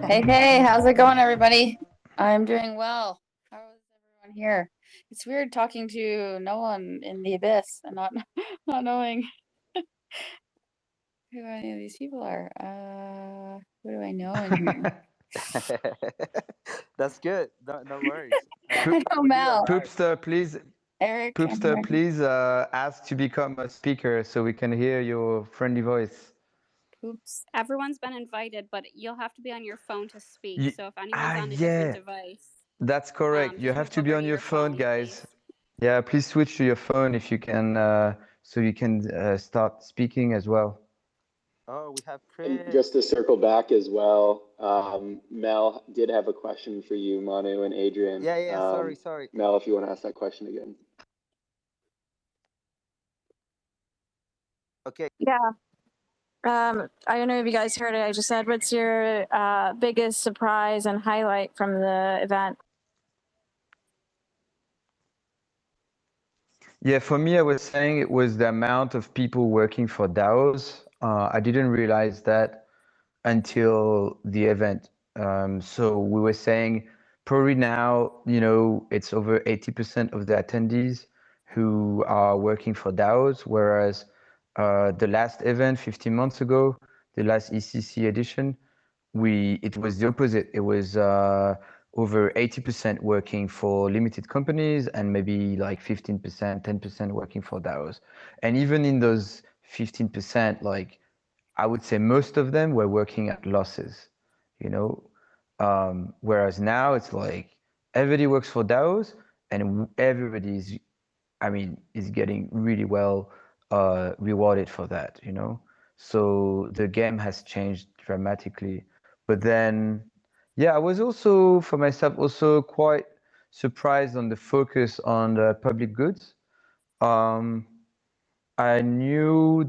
Hey, how's it going, everybody? I'm doing well. How is everyone here? It's weird talking to no one in the abyss and not not knowing who any of these people are. Who do I know in here? That's good. No worries. I know Would you Mel, arrive? Poopster, please, Eric, and Poopster, Randy. please ask to become a speaker so we can hear your friendly voice. Oops. Everyone's been invited, but you'll have to be on your phone to speak. Ye- So if anyone's on a different yeah, device, that's correct. You just have move to be over to on your your phone, phone, guys. please. Yeah, please switch to your phone if you can, so you can start speaking as well. Oh, we have And Chris. just to circle back as well, Mel did have a question for you, Manu and Adrian. Yeah. Sorry. Mel, if you want to ask that question again. Okay. Yeah. I don't know if you guys heard it. I just said, what's your biggest surprise and highlight from the event? Yeah, for me, I was saying it was the amount of people working for DAOs. I didn't realize that until the event. So we were saying probably now, it's over 80% of the attendees who are working for DAOs, whereas the last event 15 months ago, the last ECC edition, it was the opposite. It was over 80% working for limited companies and maybe like 15%, 10% working for DAOs. And even in those 15%, like I would say most of them were working at losses, you know. Whereas now it's like everybody works for DAOs and everybody is getting really well rewarded for that, you know. So the game has changed dramatically. But then, yeah, I was also for myself also quite surprised on the focus on the public goods. Um, I knew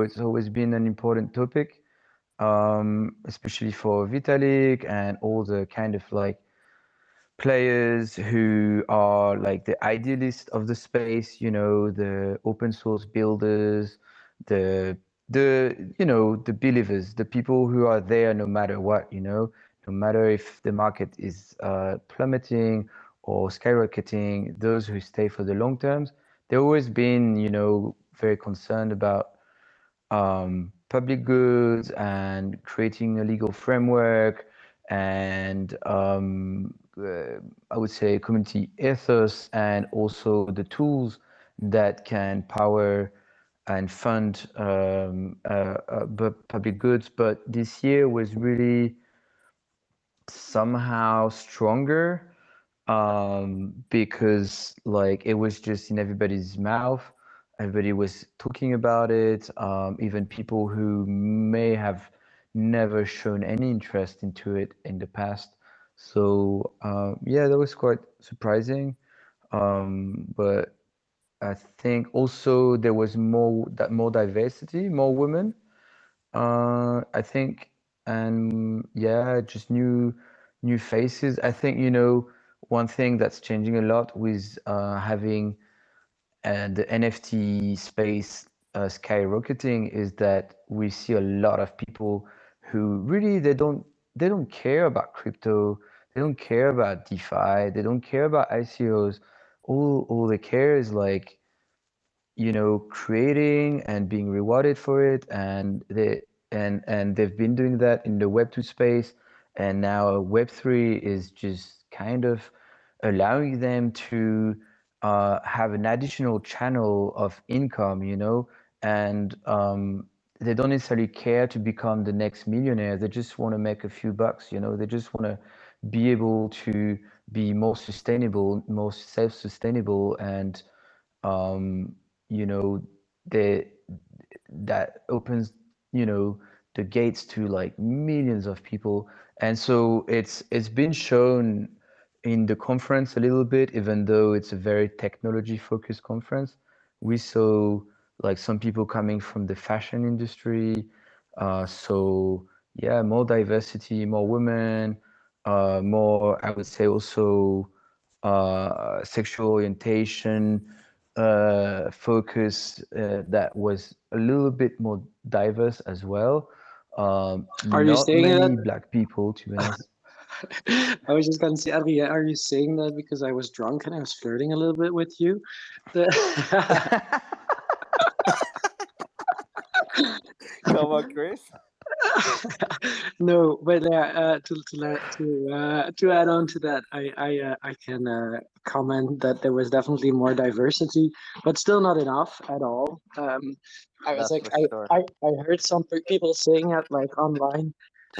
it's always been an important topic, especially for Vitalik and all the kind of like players who are like the idealists of the space, the open source builders, the the believers, the people who are there no matter what, no matter if the market is plummeting or skyrocketing, those who stay for the long terms, they've always been, very concerned about public goods and creating a legal framework and I would say community ethos and also the tools that can power and fund public goods. But this year was really somehow stronger because like it was just in everybody's mouth. Everybody was talking about it. Even people who may have never shown any interest into it in the past. So yeah, that was quite surprising. But I think also there was more diversity, more women. I think, and yeah, just new faces. I think, one thing that's changing a lot with having the NFT space skyrocketing is that we see a lot of people who really they don't care about crypto, they don't care about DeFi, they don't care about ICOs. All they care is like creating and being rewarded for it, and they've been doing that in the Web2 space, and now Web3 is just kind of allowing them to have an additional channel of income, and they don't necessarily care to become the next millionaire. They just want to make a few bucks, They just want to be able to be more sustainable, more self-sustainable, and um, you know, they that opens, the gates to like millions of people. And so it's been shown in the conference a little bit, even though it's a very technology focused conference. We saw like some people coming from the fashion industry. So yeah, more diversity, more women, more, I would say also sexual orientation focus that was a little bit more diverse as well. Are you Not saying many that? black people, to be honest. I was just gonna say, Adrien, are you saying that because I was drunk and I was flirting a little bit with you? Come on, Chris. No, but to add on to that, I can comment that there was definitely more diversity, but still not enough at all. I was That's like, for sure. I heard some people saying it like online,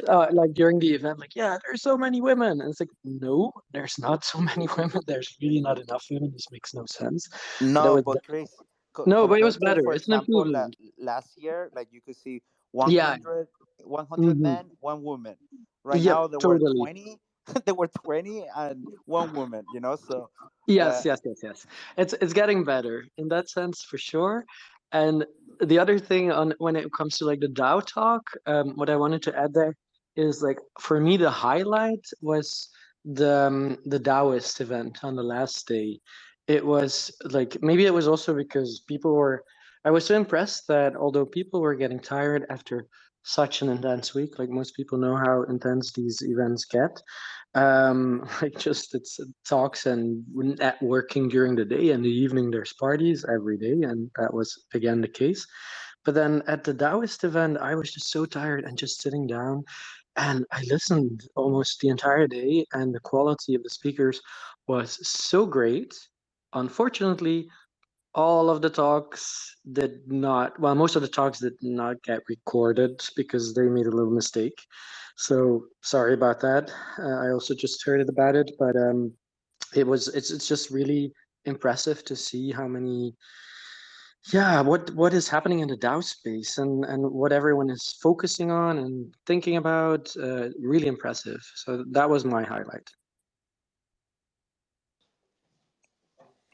like during the event, like, yeah, there's so many women, and it's like, no, there's not so many women. There's really not enough women. This makes no sense. But there No, was but Chris, no, but it was compared to, better. for It's an example, improvement. last year, like you could see Yeah. 100 Hmm. men, one woman. Right Yep. now, there were Totally. 20, there were 20 and one woman, so uh, Yes. It's getting better in that sense for sure. And the other thing on when it comes to like the DAO talk, what I wanted to add there is like for me the highlight was the Daoist event on the last day. It was like maybe it was also because people were. I was so impressed that although people were getting tired after such an intense week, like most people know how intense these events get, like just it's talks and networking during the day, and the evening there's parties every day, and that was again the case. But then at the Taoist event I was just so tired and just sitting down, and I listened almost the entire day, and the quality of the speakers was so great. Unfortunately, all of the talks did not, well, most of the talks did not get recorded because they made a little mistake. So sorry about that. I also just heard about it, but it's just really impressive to see how many, yeah, what is happening in the DAO space, and what everyone is focusing on and thinking about. Really impressive. So that was my highlight.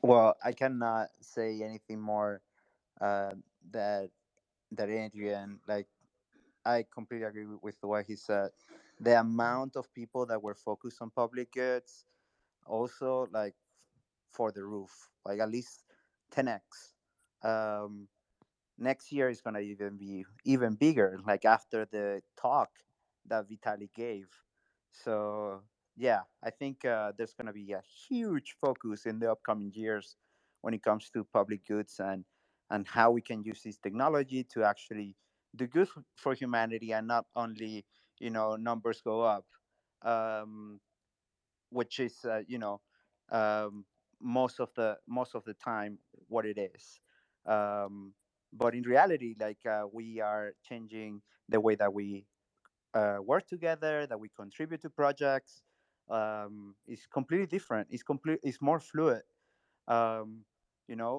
well, I cannot say anything more uh, that Adrian, like, I completely agree with what he said. The amount of people that were focused on public goods, also like for the roof, like at least 10x. Um, Next year is gonna even be even bigger, like after the talk that Vitali gave. So yeah, I think there's gonna be a huge focus in the upcoming years when it comes to public goods and how we can use this technology to actually do good for humanity, and not only numbers go up. Um, which is um, most of the time what it is. um, but in reality, like, we are changing the way that we work together, that we contribute to projects. It's completely different. It's more fluid. um,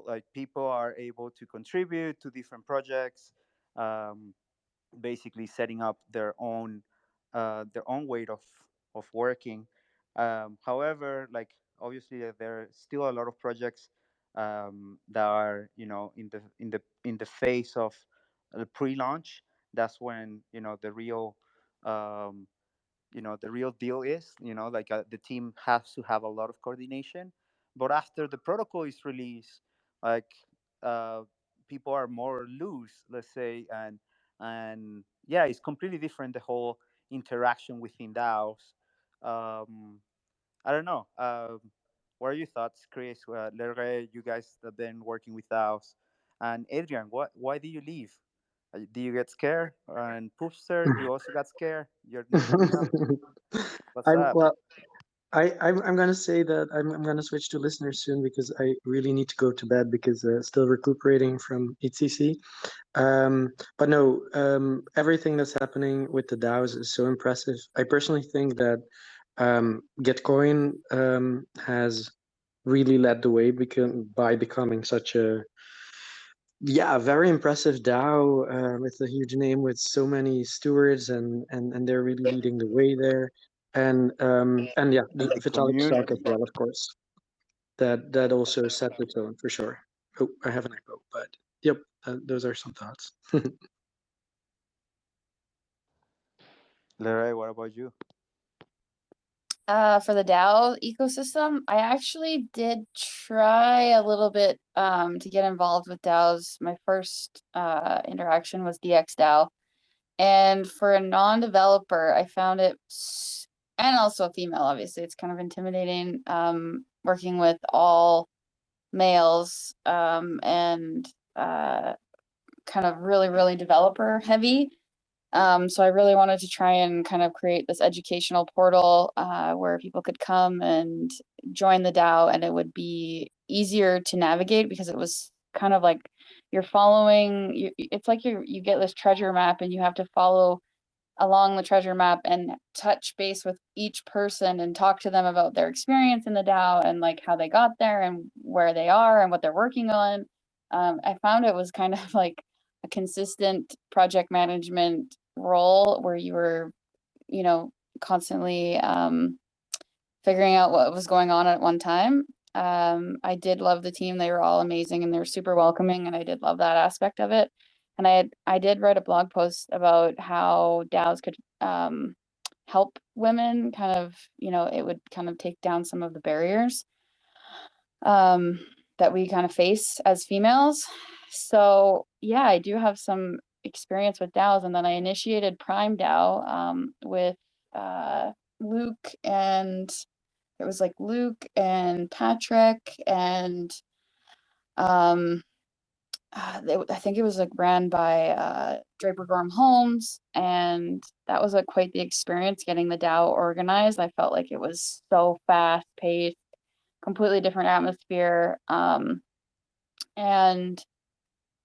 like, people are able to contribute to different projects, um, basically setting up their own way of working. However, like, obviously, there are still a lot of projects that are in the phase of the pre-launch. That's when um, the real deal is, like, the team has to have a lot of coordination. But after the protocol is released, like, uh, people are more loose, let's say, and yeah, it's completely different, the whole interaction within DAOs. um, I don't know. What are your thoughts, Chris? Lerre, you guys have been working with DAOs, and Adrian, why did you leave? Do you get scared? And Poopster, you also got scared. You're jumping up. What's I'm up? well. I'm gonna say that I'm gonna switch to listeners soon because I really need to go to bed because still recuperating from EthCC. But no, everything that's happening with the DAOs is so impressive. I personally think that Gitcoin has really led the way by becoming such a, yeah, very impressive DAO with a huge name with so many stewards, and they're really leading the way there. And yeah, And the the Vitalik stock as community. well, of course. That also set the tone for sure. Oh, I have an echo, but yep, those are some thoughts. Lerre, what about you? For the DAO ecosystem, I actually did try a little bit to get involved with DAOs. My first interaction was DX DAO, And for a non-developer, I found it, and also a female, obviously, it's kind of intimidating, working with all males, and kind of really, really developer heavy. So I really wanted to try and kind of create this educational portal where people could come and join the DAO, and it would be easier to navigate because it was kind of like you're following. It's like you get this treasure map, and you have to follow along the treasure map and touch base with each person and talk to them about their experience in the DAO and like how they got there and where they are and what they're working on. I found it was kind of like a consistent project management role where you were, constantly figuring out what was going on at one time. I did love the team. They were all amazing and they were super welcoming, and I did love that aspect of it. And I did write a blog post about how DAOs could help women kind of, it would kind of take down some of the barriers that we kind of face as females. So yeah, I do have some experience with DAOs, and then I initiated Prime DAO with Luke, and it was like Luke and Patrick and um I think it was like ran by Draper Gorham Holmes, and that was quite the experience getting the DAO organized. I felt like it was so fast paced, completely different atmosphere. And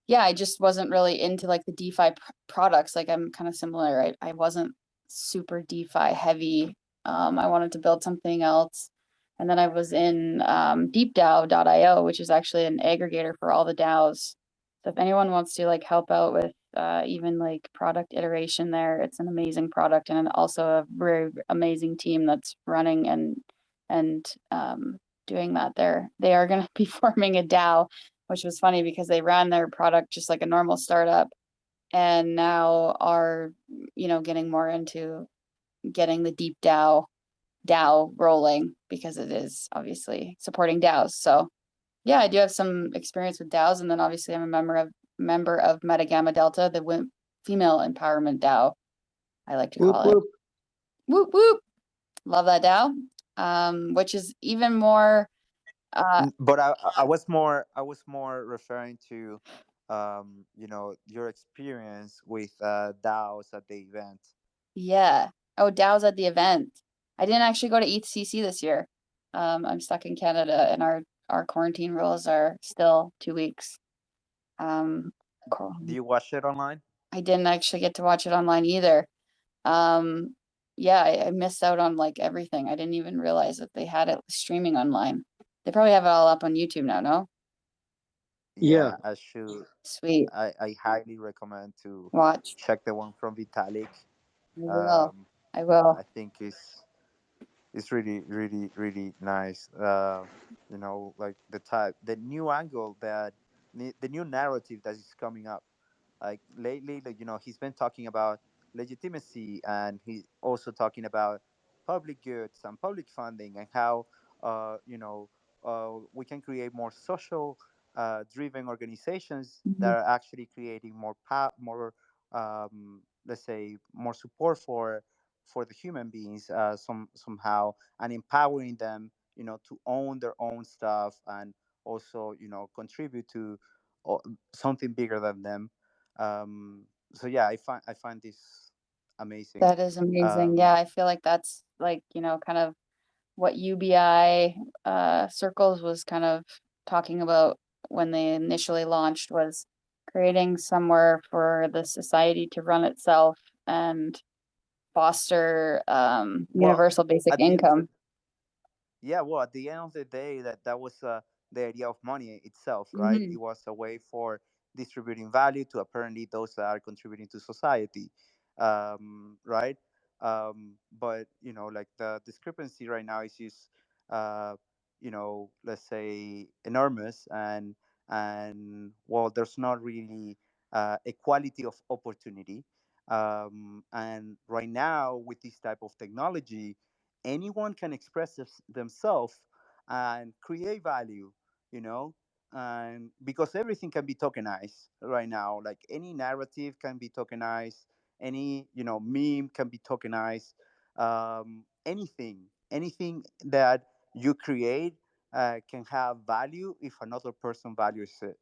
yeah, I just wasn't really into like the DeFi products. Like I'm kind of similar. I wasn't super DeFi heavy. I wanted to build something else. And then I was in deepdao.io, which is actually an aggregator for all the DAOs. So if anyone wants to like help out with even like product iteration there, it's an amazing product, and also a very amazing team that's running and doing that there. They are going to be forming a DAO, which was funny because they ran their product just like a normal startup, and now are, getting more into getting the deep DAO rolling because it is obviously supporting DAOs. So yeah, I do have some experience with DAOs, and then obviously I'm a member of Meta Gamma Delta, the female empowerment DAO, I like to Whoop call it. whoop. Whoop whoop. Love that DAO. Which is even more But I was more referring to your experience with DAOs at the event. yeah. Oh, DAOs at the event. I didn't actually go to EthCC this year. I'm stuck in Canada, and our quarantine rules are still 2 weeks. Do you watch it online? I didn't actually get to watch it online either. Um, yeah, I missed out on like everything. I didn't even realize that they had it streaming online. They probably have it all up on YouTube now, no? Yeah. Yeah, I should. Sweet. I highly recommend to Watch. check the one from Vitalik. I will. Um, I will. I think it's really really nice. Like the new angle that the new narrative that is coming up. Like lately, like he's been talking about legitimacy, and he's also talking about public goods and public funding, and how we can create more social driven organizations that Mhm. are actually creating more let's say more support for the human beings somehow, and empowering them to own their own stuff, and also contribute to uh, something bigger than them. So yeah, I find this amazing. That is amazing. um Yeah, I feel like that's like, kind of what UBI circles was kind of talking about when they initially launched, was creating somewhere for the society to run itself and foster well universal basic at the end of the income. Yeah, well, at the end of the day, that was the idea of money itself, right? Hmm. It was a way for distributing value to apparently those that are contributing to society, right? But like the discrepancy right now is just, let's say enormous, and well, there's not really equality of opportunity, and right now with this type of technology anyone can express themselves and create value, you know and because everything can be tokenized right now, like any narrative can be tokenized, any meme can be tokenized. Anything that you create can have value if another person values it.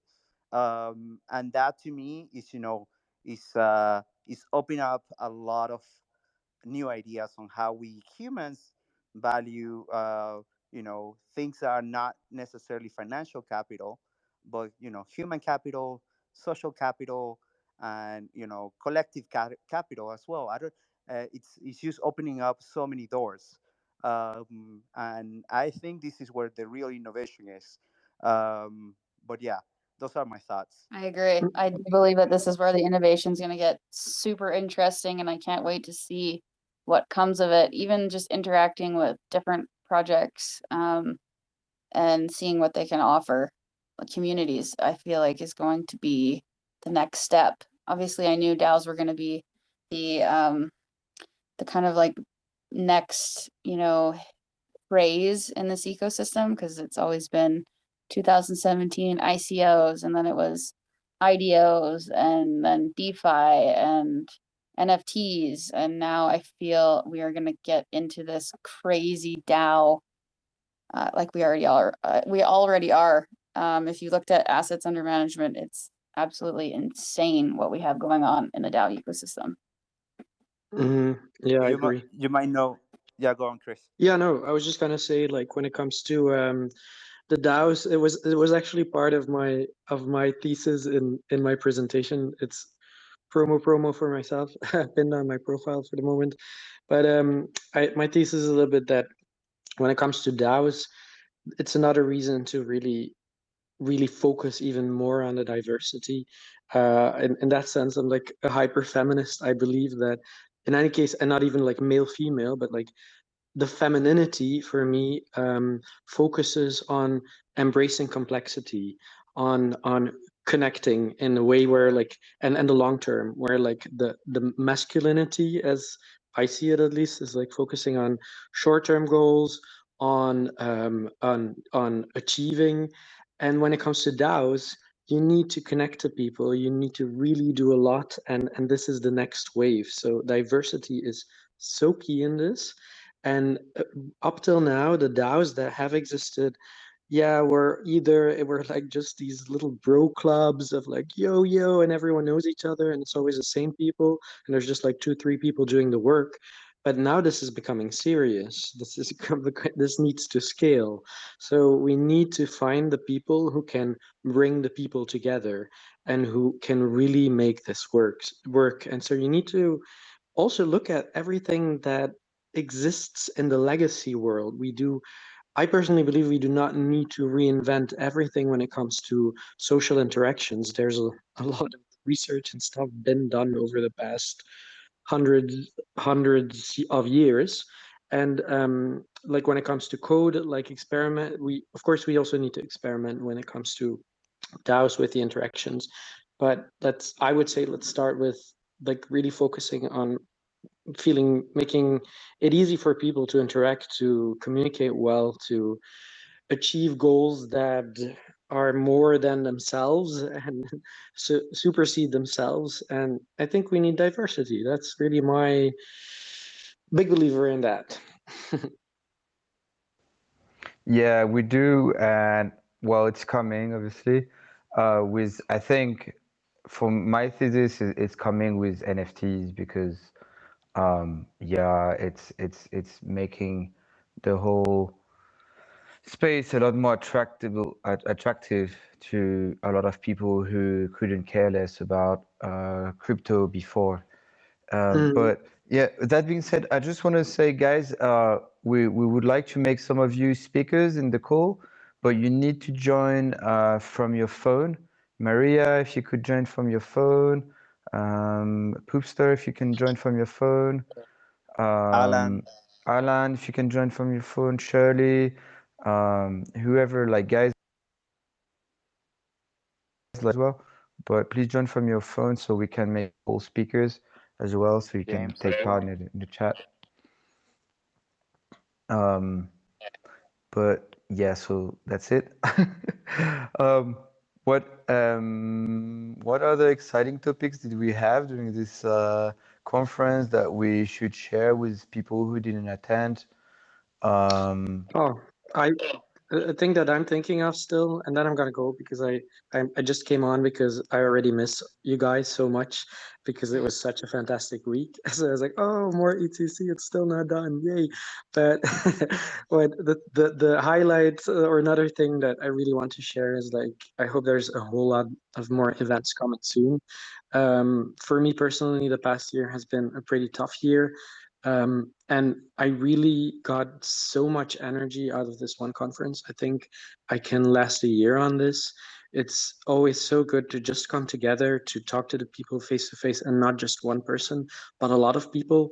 And that to me is opening up a lot of new ideas on how we humans value things that are not necessarily financial capital, but human capital, social capital, and collective capital as well. I don't It's just opening up so many doors. And I think this is where the real innovation is. But yeah, those are my thoughts. I agree. I do believe that this is where the innovation is going to get super interesting, and I can't wait to see what comes of it. Even just interacting with different projects, and seeing what they can offer communities, I feel like is going to be the next step. Obviously, I knew DAOs were going to be the kind of like next, phrase in this ecosystem, because it's always been 2017 ICOs, and then it was IDOs, and then DeFi and NFTs, and now I feel we are going to get into this crazy DAO, like we already are. If you looked at assets under management, it's absolutely insane what we have going on in the DAO ecosystem. Yeah, I agree. You might know. Yeah, go on, Chris. Yeah, no, I was just gonna say, like, when it comes to the DAOs, it was actually part of my thesis in my presentation. It's promo for myself. Pinned on my profile for the moment. But my thesis is a little bit that when it comes to DAOs, it's another reason to really focus even more on the diversity. In that sense, I'm like a hyper feminist. I believe that in any case, and not even like male female, but like the femininity for me focuses on embracing complexity, on connecting in a way where like and the long term, where like the masculinity, as I see it at least, is like focusing on short-term goals, on achieving. And when it comes to DAOs, you need to connect to people, you need to really do a lot, and this is the next wave. So diversity is so key in this. And up till now, the DAOs that have existed, yeah, we're like just these little bro clubs of like yo, and everyone knows each other, and it's always the same people, and there's just like 2 3 people doing the work. But now this is becoming serious. This needs to scale. So we need to find the people who can bring the people together and who can really make this work. And so you need to also look at everything that exists in the legacy world. I personally believe we do not need to reinvent everything when it comes to social interactions. There's a lot of research and stuff been done over the past hundreds of years. And like when it comes to code, like experiment, of course we also need to experiment when it comes to DAOs with the interactions. But I would say let's start with like really focusing on making it easy for people to interact, to communicate well, to achieve goals that are more than themselves and supersede themselves. And I think we need diversity. That's really my big believer in that. Yeah, we do, and well, it's coming obviously. With I think, for my thesis, it's coming with NFTs because, yeah, it's making the whole space a lot more attractive to a lot of people who couldn't care less about crypto before. But yeah, that being said, I just want to say, guys, we would like to make some of you speakers in the call, but you need to join from your phone. Maria, if you could join from your phone. Poopster, if you can join from your phone. Alan. Alan, if you can join from your phone. Shirley, whoever, like, guys as well. But please join from your phone so we can make all speakers as well, so you can James take as part well. in the chat. But yeah, so that's it. What other exciting topics did we have during this conference that we should share with people who didn't attend? Oh, I a thing that I'm thinking of still, and then I'm gonna go because I just came on because I already miss you guys so much because it was such a fantastic week. So I was like, oh, more ETC, it's still not done, yay! But what the highlight or another thing that I really want to share is like I hope there's a whole lot of more events coming soon. For me personally, the past year has been a pretty tough year. And I really got so much energy out of this one conference. I think I can last a year on this. It's always so good to just come together to talk to the people face to face and not just one person, but a lot of people.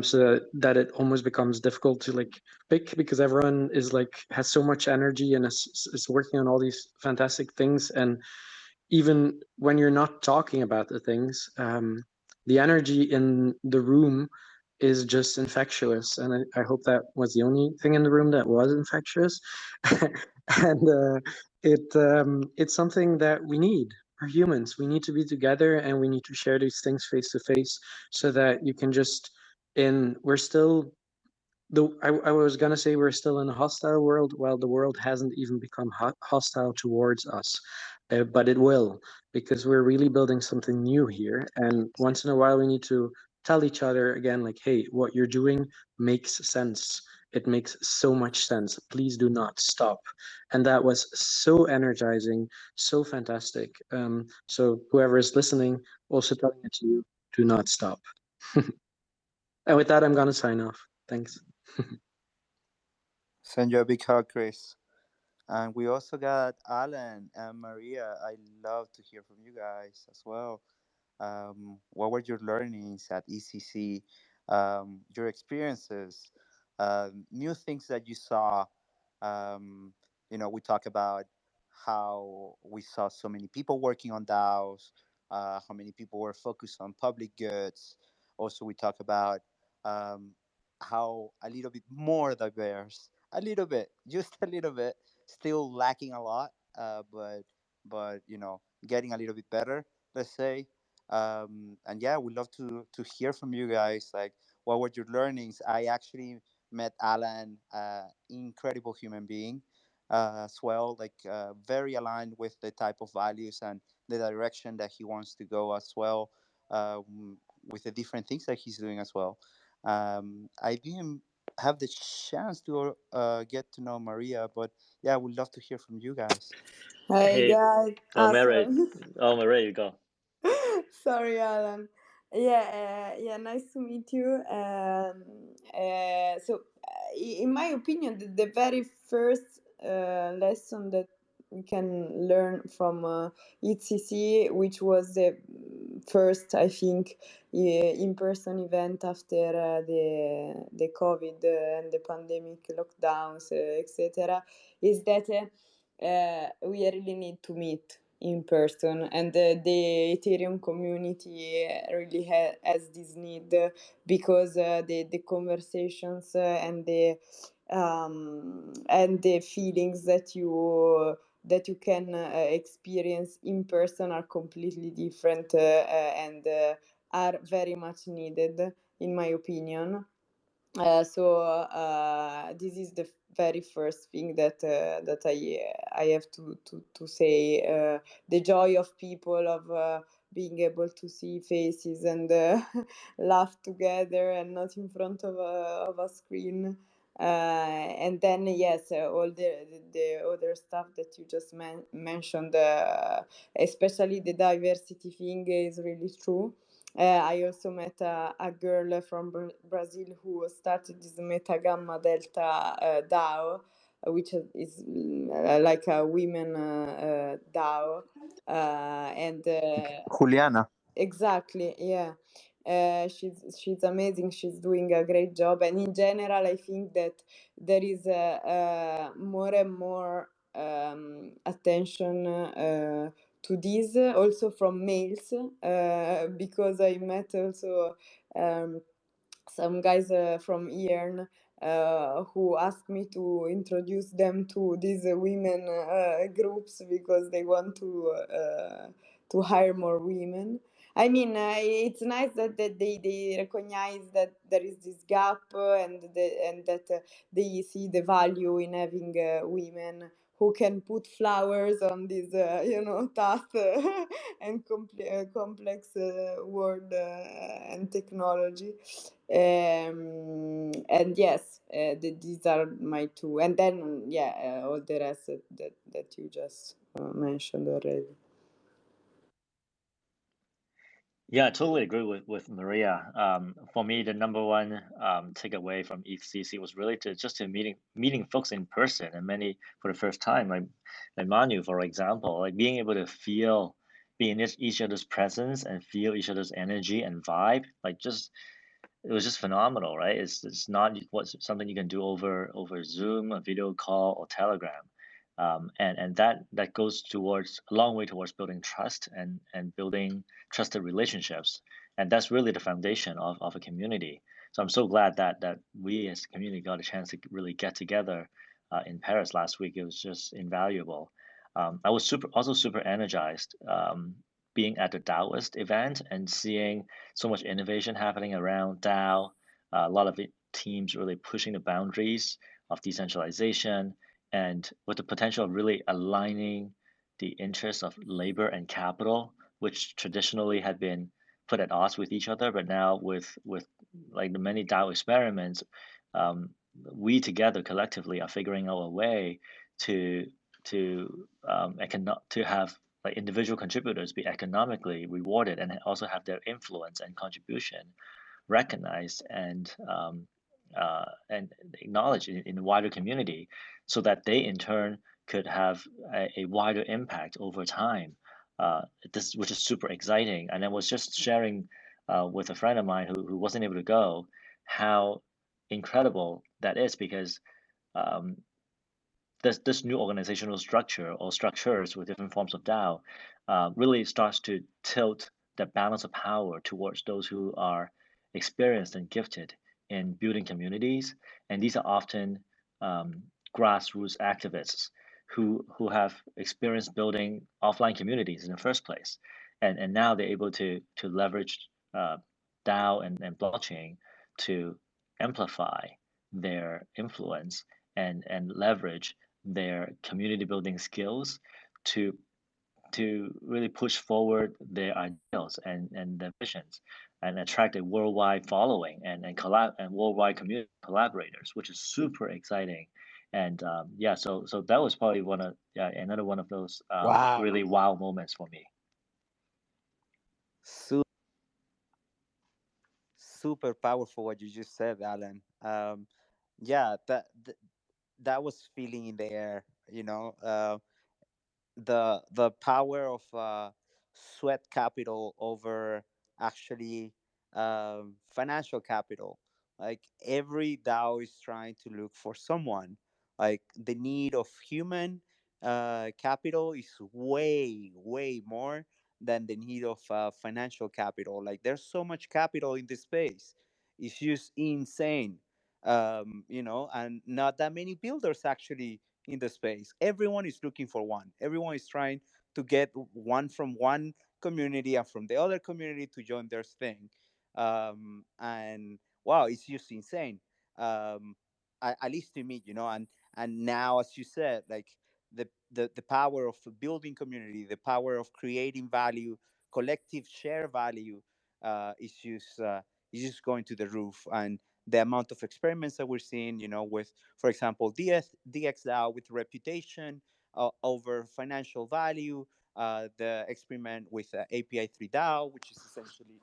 So that it almost becomes difficult to like pick because everyone is like has so much energy and is working on all these fantastic things. And even when you're not talking about the things, the energy in the room is just infectious. And I hope that was the only thing in the room that was infectious. And it's something that we need. We're humans. We need to be together and we need to share these things face to face so that you can just we're still I was gonna say we're still in a hostile world. Well, the world hasn't even become hostile towards us, but it will because we're really building something new here. And once in a while, we need to tell each other again, like, "Hey, what you're doing makes sense. It makes so much sense. Please do not stop." And that was so energizing, so fantastic. So whoever is listening, also telling it to you, do not stop. And with that, I'm gonna sign off. Thanks. Send you a big hug, Chris. And we also got Alan and Maria. I love to hear from you guys as well. What were your learnings at ECC? Your experiences, new things that you saw. Um, we talk about how we saw so many people working on DAOs, how many people were focused on public goods. Also, we talk about um, how a little bit more diverse, a little bit, just a little bit, still lacking a lot, but getting a little bit better, let's say. And yeah, we'd love to hear from you guys. Like, what were your learnings? I actually met Alan, incredible human being, as well. Like, very aligned with the type of values and the direction that he wants to go as well. With the different things that he's doing as well. I didn't have the chance to get to know Maria, but yeah, we'd love to hear from you guys. Hey Hey, guys. Mary. Sorry. Oh, Mary, you go. Sorry, Alan. Yeah, nice to meet you. In my opinion, the very first lesson that we can learn from EthCC, which was the first, I think, in-person event after the COVID and the pandemic lockdowns, etc., is that we really need to meet in person, and the Ethereum community really has this need because the conversations and the feelings that you can experience in person are completely different and are very much needed, in my opinion. This is the very first thing that I have to say. The joy of people of being able to see faces and laugh together and not in front of a screen. And then yes, all the other stuff that you just mentioned, especially the diversity thing, is really true. I also met a girl from Brazil who started this Meta Gamma Delta DAO, which is like a women DAO. And Juliana. exactly, yeah. She's amazing. She's doing a great job, and in general, I think that there is more and more attention to this, also from males, because I met also some guys from EARN who asked me to introduce them to these women groups because they want to hire more women. I mean, it's nice that they recognize that there is this gap, and that they see the value in having women who can put flowers on this, tough and complex world and technology. And yes, these are my two. And then, yeah, all the rest that you just mentioned already. Yeah, I totally agree with Maria. For me, the number one takeaway from EthCC was really to meeting folks in person, and many for the first time, like Manu, for example, like being able to be in each other's presence and feel each other's energy and vibe, like just it was just phenomenal, right? It's not something you can do over Zoom, a video call, or Telegram, and that goes towards a long way towards building trust and building trusted relationships, and that's really the foundation of a community. So I'm so glad that we as a community got a chance to really get together in Paris last week. It was just invaluable. I was super energized being at the Taoist event and seeing so much innovation happening around DAO. A lot of teams really pushing the boundaries of decentralization and with the potential of really aligning the interests of labor and capital, which traditionally had been put at odds with each other, but now with like the many DAO experiments, we together collectively are figuring out a way to to have like individual contributors be economically rewarded and also have their influence and contribution recognized and acknowledged in the wider community, so that they in turn could have a wider impact over time. This which is super exciting. And I was just sharing with a friend of mine who wasn't able to go how incredible that is because um, this new organizational structure or structures with different forms of DAO really starts to tilt the balance of power towards those who are experienced and gifted in building communities. And these are often grassroots activists who have experience building offline communities in the first place. And now they're able to leverage DAO and blockchain to amplify their influence and leverage their community building skills to really push forward their ideals and their visions and attract a worldwide following and worldwide community collaborators, which is super exciting. And yeah, so that was probably another one of those Wow. really wow moments for me. Super powerful what you just said, Alan. Yeah, that was feeling in the air. The power of sweat capital over actually financial capital. Like every DAO is trying to look for someone. Like the need of human capital is way more than the need of financial capital. Like there's so much capital in this space. It's just insane. And not that many builders actually in the space. Everyone is looking for one. Everyone is trying to get one from one community and from the other community to join their thing. And wow, it's just insane. At least to me, and now, as you said, like the power of building community, the power of creating value, collective share value, is just going to the roof. And the amount of experiments that we're seeing, with, for example, DXDAO with reputation over financial value, the experiment with API 3 DAO, which is essentially,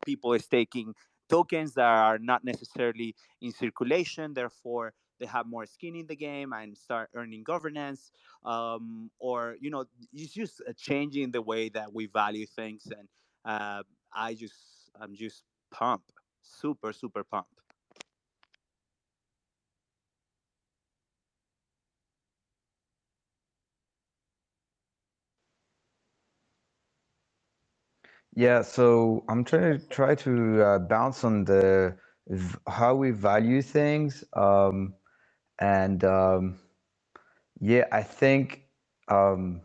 people is taking tokens that are not necessarily in circulation, therefore they have more skin in the game and start earning governance, or it's just changing the way that we value things. And I'm just pumped, super pumped. Yeah, so I'm trying to bounce on how we value things, and yeah, I think the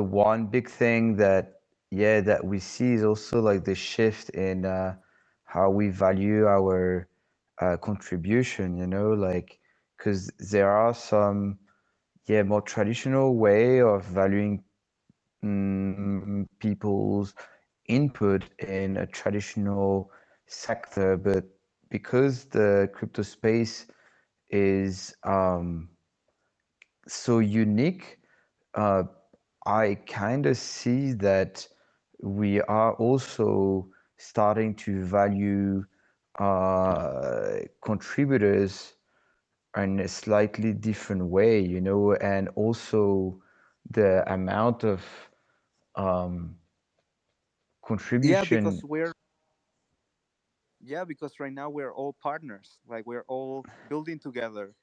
one big thing that yeah, that we see is also like the shift in how we value our contribution, you know, like, because there are some, yeah, more traditional way of valuing people's input in a traditional sector, but because the crypto space is so unique, uh, I kind of see that we are also starting to value contributors in a slightly different way, you know, and also the amount of um, Yeah, because contribution. right now we're all partners. Like we're all building together.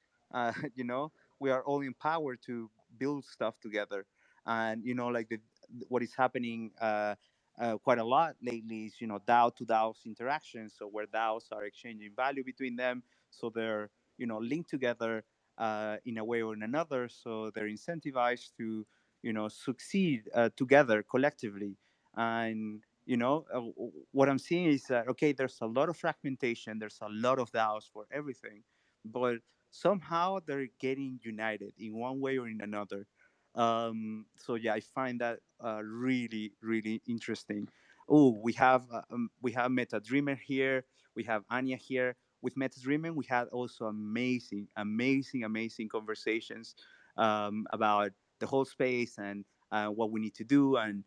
You know, we are all empowered to build stuff together. And you know, like what is happening quite a lot lately is, you know, DAO to DAO's interactions. So where DAOs are exchanging value between them, so they're, you know, linked together in a way or in another. So they're incentivized to, you know, succeed together collectively. And you know, what I'm seeing is that, okay, there's a lot of fragmentation, there's a lot of DAOs for everything, but somehow they're getting united in one way or in another. So yeah, I find that really really interesting. Oh, we have Meta Dreamer here, we have Anya here. With Meta Dreamer we had also amazing conversations about the whole space and what we need to do, and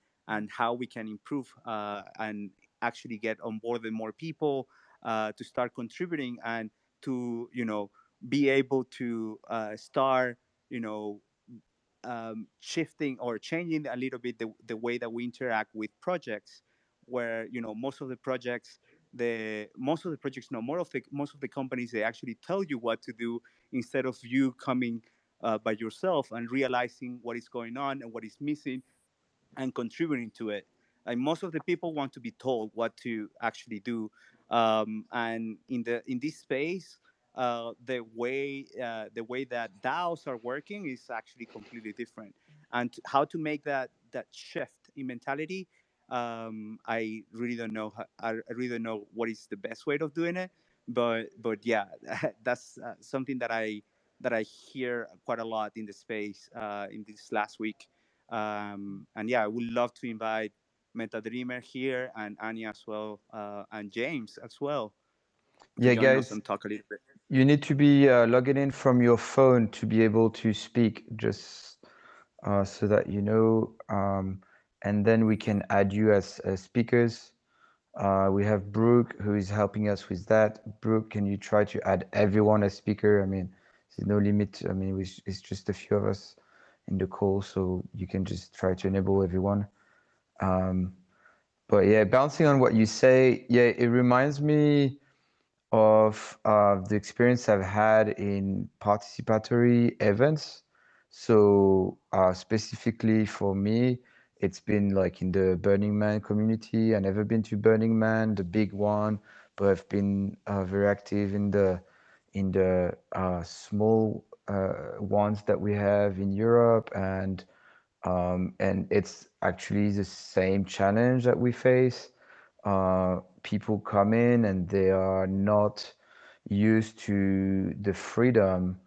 how we can improve and actually get on board with more people to start contributing, and to, you know, be able to start, you know, shifting or changing a little bit the way that we interact with projects, where, you know, most of the companies, they actually tell you what to do, instead of you coming by yourself and realizing what is going on and what is missing and contributing to it. Like most of the people want to be told what to actually do, and in this space, the way that DAOs are working is actually completely different. And how to make that shift in mentality, I really don't know. I really don't know what is the best way of doing it, but yeah, that's something that I hear quite a lot in the space in this last week. And yeah, I would love to invite Meta Dreamer here and Anya as well, and James as well, to Yeah, join us guys, and talk a little bit. you need to be logging in from your phone to be able to speak, just so that you know. And then we can add you as speakers. We have Brooke who is helping us with that. Brooke, can you try to add everyone as speaker? I mean, there's no limit. I mean, it's just a few of us in the call, so you can just try to enable everyone. But yeah, bouncing on what you say, yeah, it reminds me of the experience I've had in participatory events. So specifically for me, it's been like in the Burning Man community. I've never been to Burning Man, the big one, but I've been very active in the small ones that we have in Europe, and it's actually the same challenge that we face. People come in and they are not used to the freedom,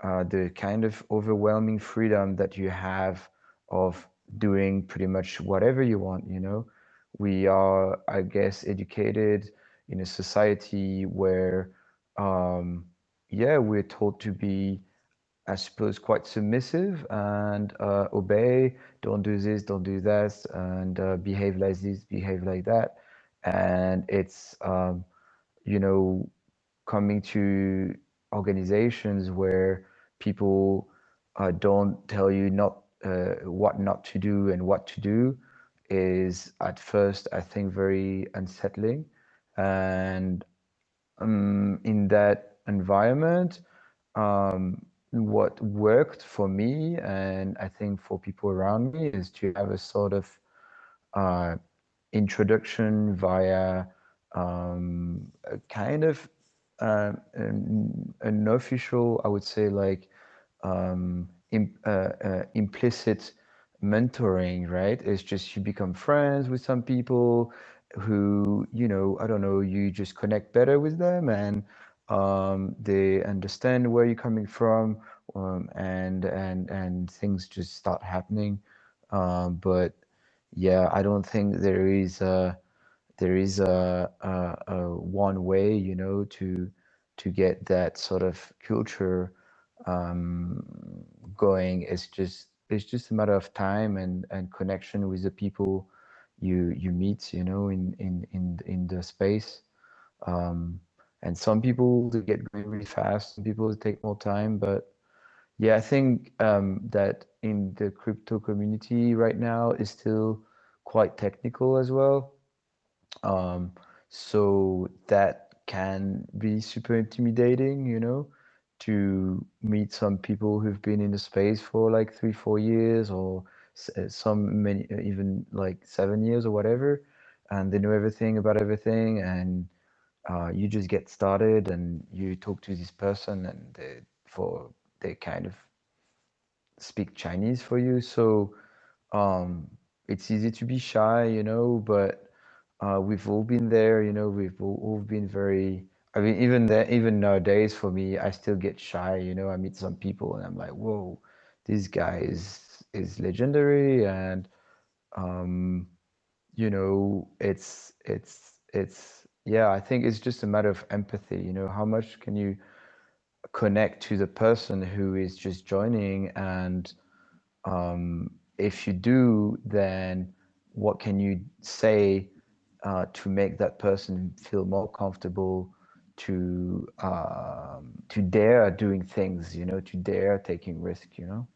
the kind of overwhelming freedom that you have of doing pretty much whatever you want, you know. We are, I guess, educated in a society where, yeah, we're taught to be, I suppose, quite submissive and obey, don't do this, don't do that, and behave like this, behave like that. And it's, you know, coming to organizations where people don't tell you not what not to do and what to do is at first, I think, very unsettling. And in that environment, what worked for me and I think for people around me is to have a sort of uh, introduction via a kind of an official, I would say, like implicit mentoring, right? It's just you become friends with some people who, you know, I don't know, you just connect better with them, and they understand where you're coming from, and things just start happening. But yeah, I don't think there is a one way, you know, to get that sort of culture um, going. It's just a matter of time and connection with the people you meet, you know, in the space. Um, and some people they get going really fast, some people take more time, but yeah, I think that in the crypto community right now is still quite technical as well. Um, so that can be super intimidating, you know, to meet some people who've been in the space for like 3, 4 years, or some many even like 7 years or whatever, and they know everything about everything, and you just get started and you talk to this person, and they kind of speak Chinese for you. So um, it's easy to be shy, you know, but we've all been there, you know, we've all been very, I mean, even nowadays for me, I still get shy, you know, I meet some people and I'm like, whoa, this guy is legendary. And, um, you know, yeah, I think it's just a matter of empathy, you know, how much can you connect to the person who is just joining, and if you do, then what can you say to make that person feel more comfortable to dare doing things, you know, to dare taking risk, you know?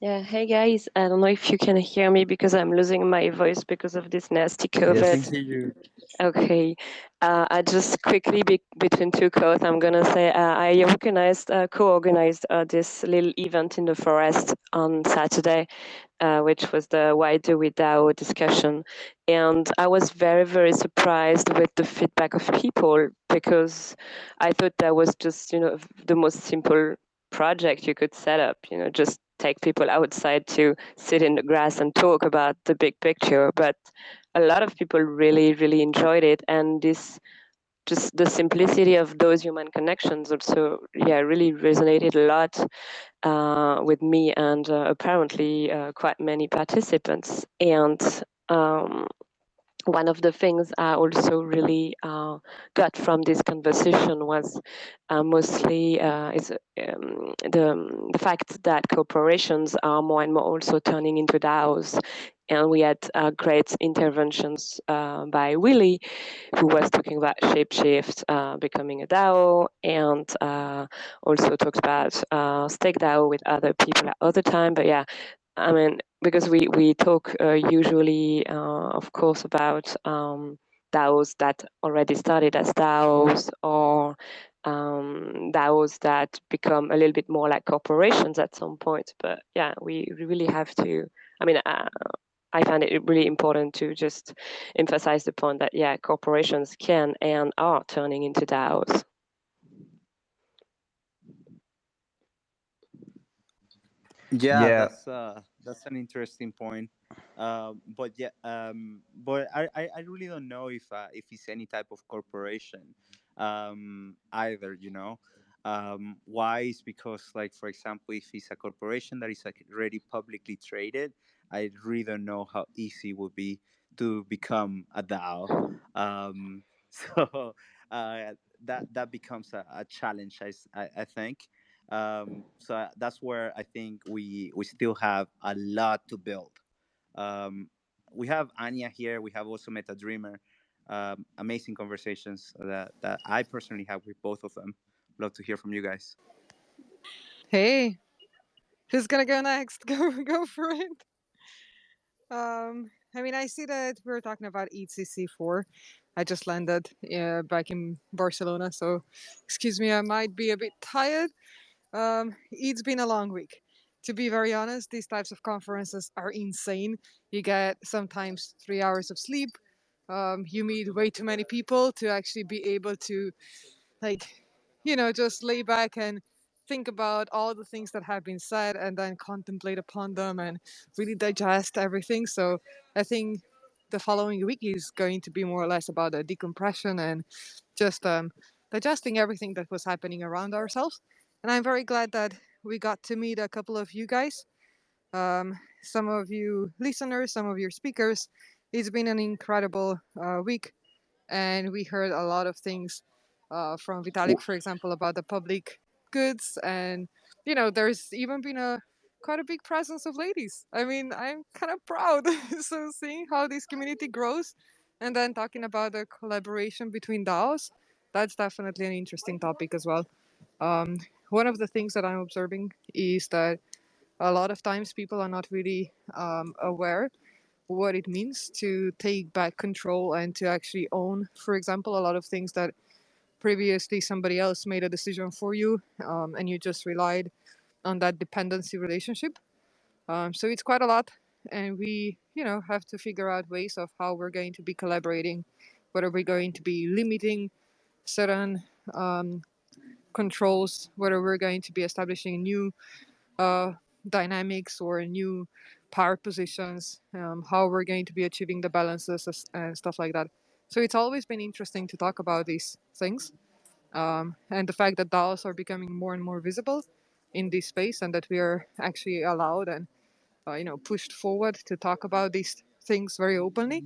Yeah, hey guys, I don't know if you can hear me because I'm losing my voice because of this nasty Yes, we COVID. can hear you. Okay, I just quickly between two quotes, I'm gonna say I organized, co-organized this little event in the forest on Saturday, which was the Why Do We DAO discussion. And I was very, very surprised with the feedback of people, because I thought that was just, you know, the most simple project you could set up, you know, just take people outside to sit in the grass and talk about the big picture. But a lot of people really, really enjoyed it. And this, just the simplicity of those human connections also, yeah, really resonated a lot with me, and apparently quite many participants. And um, one of the things I also really got from this conversation was mostly the fact that corporations are more and more also turning into DAOs. And we had great interventions by Willie, who was talking about Shapeshift becoming a DAO, and also talked about Stake DAO with other people at other time. But yeah, I mean, because we talk usually, of course, about DAOs that already started as DAOs, or DAOs that become a little bit more like corporations at some point. But yeah, we really have to. I mean, I find it really important to just emphasize the point that yeah, corporations can and are turning into DAOs. Yeah, Yeah, that's an interesting point. But I really don't know if it's any type of corporation either. You know, why is because, like, for example, if it's a corporation that is like already publicly traded, I really don't know how easy it would be to become a DAO. So that becomes a challenge. I think. That's where I think we still have a lot to build. Um, we have Anya here. We have also Meta Dreamer. Amazing conversations that I personally have with both of them. Love to hear from you guys. Hey, who's gonna go next? Go for it. I mean, I see that we're talking about EthCC 4. I just landed back in Barcelona, so excuse me, I might be a bit tired. It's been a long week. To be very honest, these types of conferences are insane. You get sometimes 3 hours of sleep. You meet way too many people to actually be able to, like, just lay back and think about all the things that have been said and then contemplate upon them and really digest everything. So I think the following week is going to be more or less about a decompression and just digesting everything that was happening around ourselves. And I'm very glad that we got to meet a couple of you guys, some of you listeners, some of your speakers. It's been an incredible week, and we heard a lot of things from Vitalik, for example, about the public goods, and there's even been quite a big presence of ladies. I mean, I'm kind of proud. So seeing how this community grows, and then talking about the collaboration between DAOs, that's definitely an interesting topic as well. One of the things that I'm observing is that a lot of times people are not really aware what it means to take back control and to actually own, for example, a lot of things that previously somebody else made a decision for you, and you just relied on that dependency relationship. So it's quite a lot, and we have to figure out ways of how we're going to be collaborating, whether we're going to be limiting certain controls, whether we're going to be establishing new dynamics or new power positions, how we're going to be achieving the balances and stuff like that. So it's always been interesting to talk about these things, and the fact that DAOs are becoming more and more visible in this space, and that we are actually allowed and pushed forward to talk about these things very openly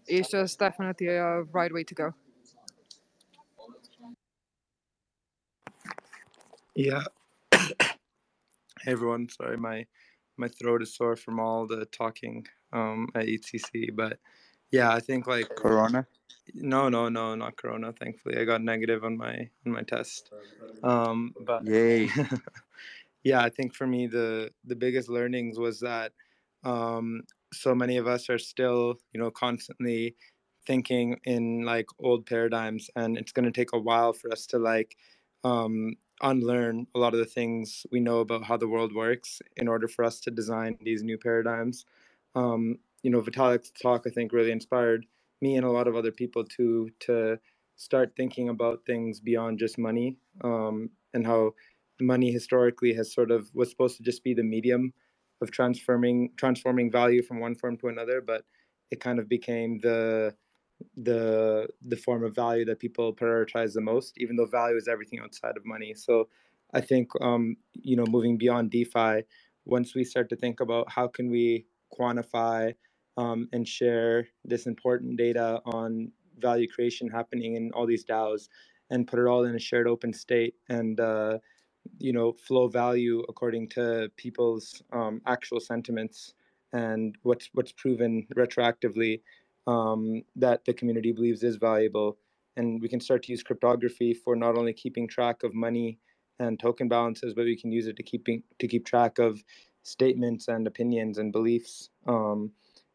is just definitely a right way to go. Yeah. Hey everyone, sorry my throat is sore from all the talking at EthCC, but yeah, I think like Corona? no, not Corona. Thankfully, I got negative on my test. But Yay. yeah, I think for me the biggest learnings was that so many of us are still constantly thinking in like old paradigms, and it's going to take a while for us to like unlearn a lot of the things we know about how the world works in order for us to design these new paradigms. Vitalik's talk, I think, really inspired me and a lot of other people to start thinking about things beyond just money, and how money historically has sort of was supposed to just be the medium of transforming value from one form to another, but it kind of became the form of value that people prioritize the most, even though value is everything outside of money. So I think moving beyond DeFi, once we start to think about how can we quantify and share this important data on value creation happening in all these DAOs and put it all in a shared open state and flow value according to people's actual sentiments and what's proven retroactively that the community believes is valuable. And we can start to use cryptography for not only keeping track of money and token balances, but we can use it to keep track of statements and opinions and beliefs.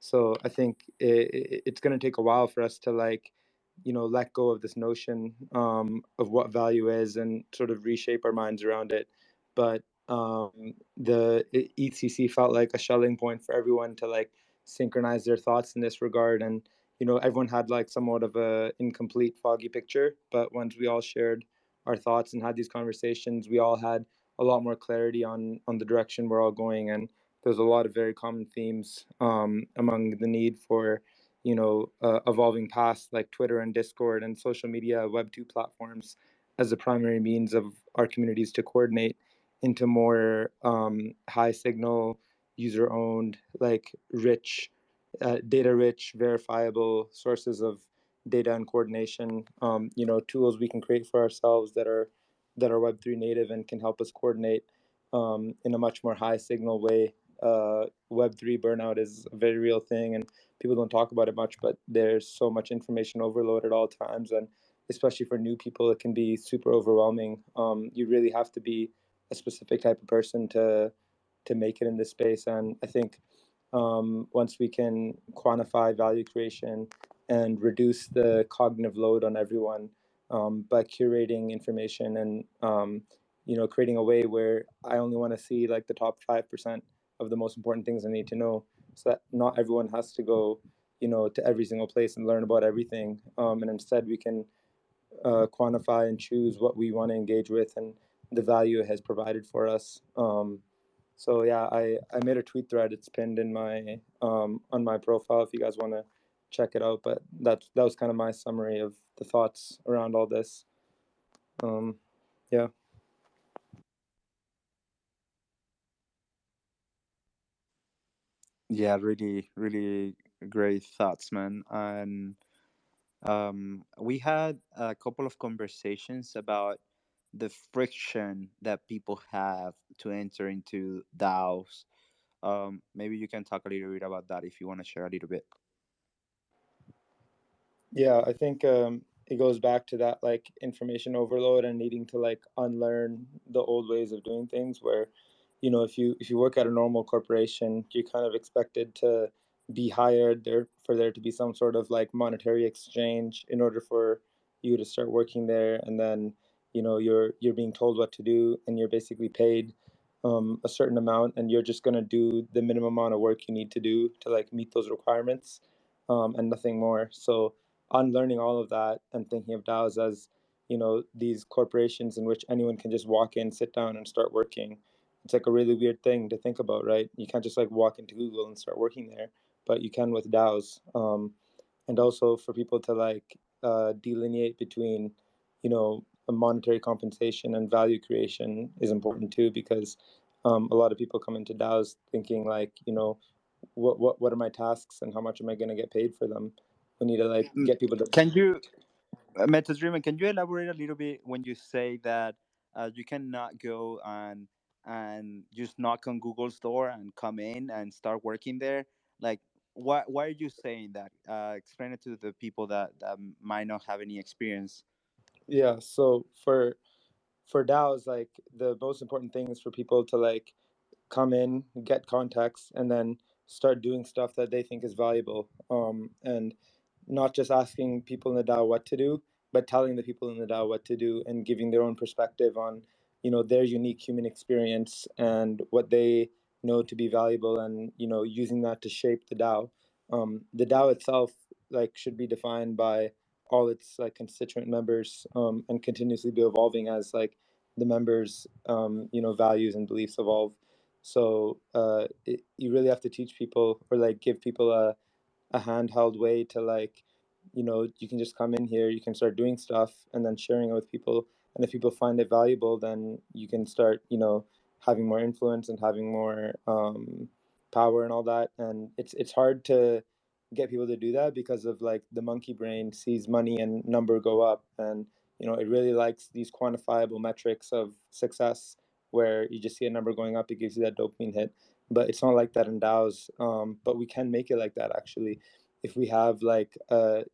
So I think it's going to take a while for us to let go of this notion of what value is and sort of reshape our minds around it. But the EthCC felt like a shelling point for everyone to like synchronize their thoughts in this regard. And everyone had like somewhat of a incomplete, foggy picture. But once we all shared our thoughts and had these conversations, we all had a lot more clarity on the direction we're all going. And there's a lot of very common themes among the need for evolving past like Twitter and Discord and social media Web2 platforms as the primary means of our communities to coordinate into more high signal, user owned, like rich, data rich, verifiable sources of data and coordination. Tools we can create for ourselves that are Web3 native and can help us coordinate in a much more high signal way. Web3 burnout is a very real thing, and people don't talk about it much, but there's so much information overload at all times, and especially for new people, it can be super overwhelming. You really have to be a specific type of person to make it in this space, and I think once we can quantify value creation and reduce the cognitive load on everyone by curating information and creating a way where I only want to see like the top 5% of the most important things I need to know, so that not everyone has to go to every single place and learn about everything, and instead we can quantify and choose what we want to engage with and the value it has provided for us. So yeah, I made a tweet thread. It's pinned in my on my profile if you guys want to check it out. But that was kind of my summary of the thoughts around all this. Yeah. Yeah, really great thoughts, man. And we had a couple of conversations about the friction that people have to enter into DAOs. Maybe you can talk a little bit about that if you want to share a little bit. Yeah, I think it goes back to that like information overload and needing to like unlearn the old ways of doing things where, if you work at a normal corporation, you're kind of expected to be hired there for there to be some sort of like monetary exchange in order for you to start working there, and then you're being told what to do and you're basically paid a certain amount, and you're just going to do the minimum amount of work you need to do to like meet those requirements, and nothing more. So unlearning all of that and thinking of DAOs as, these corporations in which anyone can just walk in, sit down, and start working. It's like a really weird thing to think about, right? You can't just like walk into Google and start working there, but you can with DAOs. And also for people to like delineate between, a monetary compensation and value creation is important too, because a lot of people come into DAOs thinking like, what are my tasks and how much am I going to get paid for them? We need to like get people to. Can you, Meta Dreamer, can you elaborate a little bit when you say that you cannot go and just knock on Google's door and come in and start working there? Like, why are you saying that? Explain it to the people that might not have any experience. Yeah, so for DAOs, like the most important thing is for people to like come in, get context, and then start doing stuff that they think is valuable. And not just asking people in the DAO what to do, but telling the people in the DAO what to do and giving their own perspective on, their unique human experience and what they know to be valuable, and using that to shape the DAO. The DAO itself like should be defined by all its like constituent members, and continuously be evolving as like the members, values and beliefs evolve. So you really have to teach people or like give people a handheld way to like, you can just come in here, you can start doing stuff and then sharing it with people. And if people find it valuable, then you can start, having more influence and having more power and all that. And it's hard to get people to do that because of like the monkey brain sees money and number go up, and it really likes these quantifiable metrics of success where you just see a number going up, it gives you that dopamine hit. But it's not like that in DAOs. But we can make it like that actually, if we have like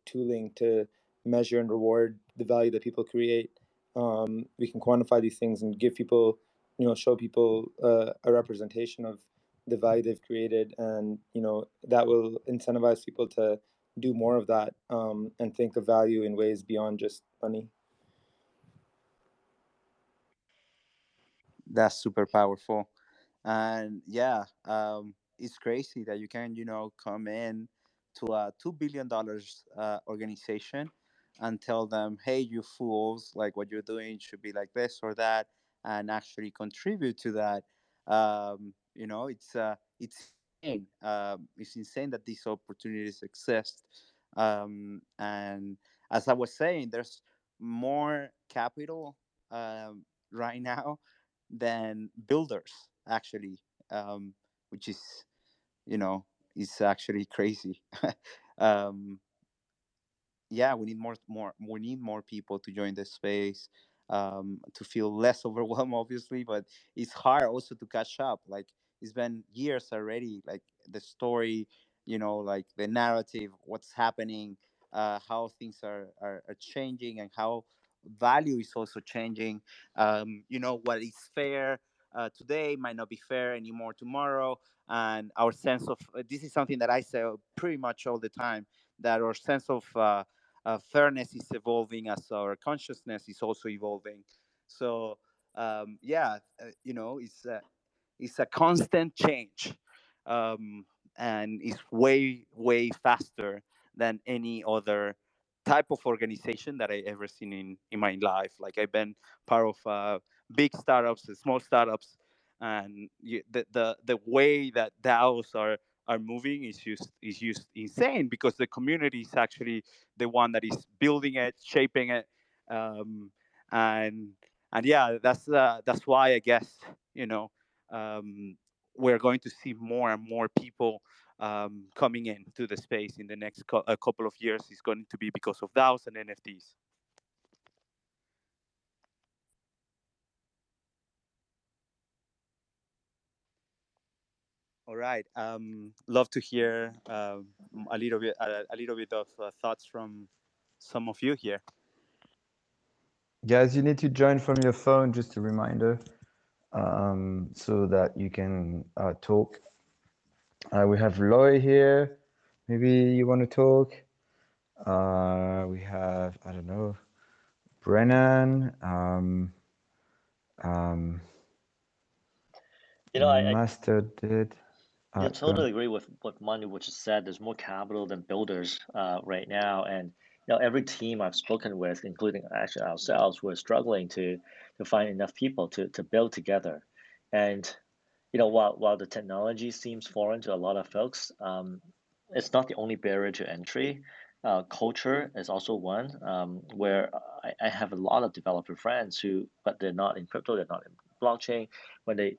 tooling to measure and reward the value that people create. We can quantify these things and give people, show people a representation of the value they've created, and that will incentivize people to do more of that, and think of value in ways beyond just money. That's super powerful. And yeah, it's crazy that you can come in to a $2 billion organization and tell them, hey, you fools, like what you're doing should be like this or that, and actually contribute to that. It's insane. It's insane that these opportunities exist. And as I was saying, there's more capital right now than builders actually, which is you know is actually crazy. um, yeah, we need we need more people to join this space, to feel less overwhelmed obviously, but it's hard also to catch up. Like, it's been years already, like the story, like the narrative, what's happening, how things are changing, and how value is also changing. What is fair today might not be fair anymore tomorrow, and our sense of this is something that I say pretty much all the time, that our sense of fairness is evolving as our consciousness is also evolving. So yeah, it's a constant change, and it's way faster than any other type of organization that I ever seen in my life. Like, I've been part of big startups and small startups, and the way that DAOs are moving is just insane, because the community is actually the one that is building it, shaping it, um, and yeah, that's why I guess, um, we're going to see more and more people coming into the space in the next a couple of years. Is going to be because of DAOs and NFTs. All right. Love to hear a little bit of thoughts from some of you here. Guys, you need to join from your phone, just a reminder, so that you can talk. We have Loy here. Maybe you want to talk. We have, I don't know, Brennan. Master did. Yeah, totally agree with what Manu just said. There's more capital than builders right now, and every team I've spoken with, including actually ourselves, we're struggling to find enough people to build together. And while the technology seems foreign to a lot of folks, it's not the only barrier to entry. Culture is also one, where I have a lot of developer friends but they're not in crypto, they're not in blockchain. When they